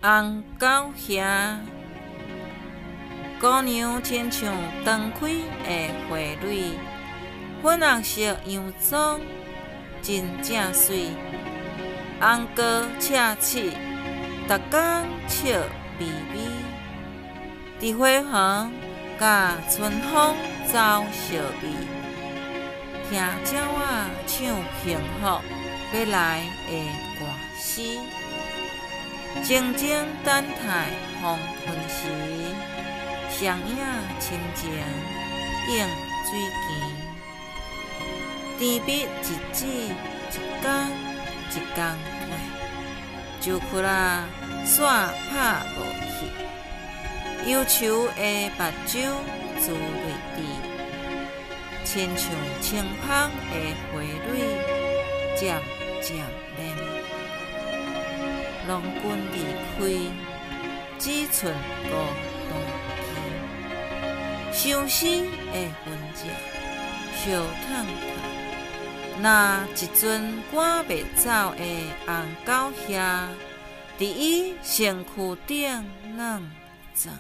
红狗遐，姑娘亲像长开的花蕊，粉红色洋装真正水，红膏赤刺，逐工笑眯眯。伫花园甲春风走相味，听鸟仔唱幸福要来的歌诗。静静等待黄昏时，双影亲情映水墘。甜蜜日子一天一天过，就窟啦煞拍无去。忧愁的目睭珠泪滴，亲像清芳的花蕊渐渐烂。郎君离开，只剩孤单机。相思的分者，烧烫烫。那一尊赶袂走的红狗遐，伫伊身躯顶软撞。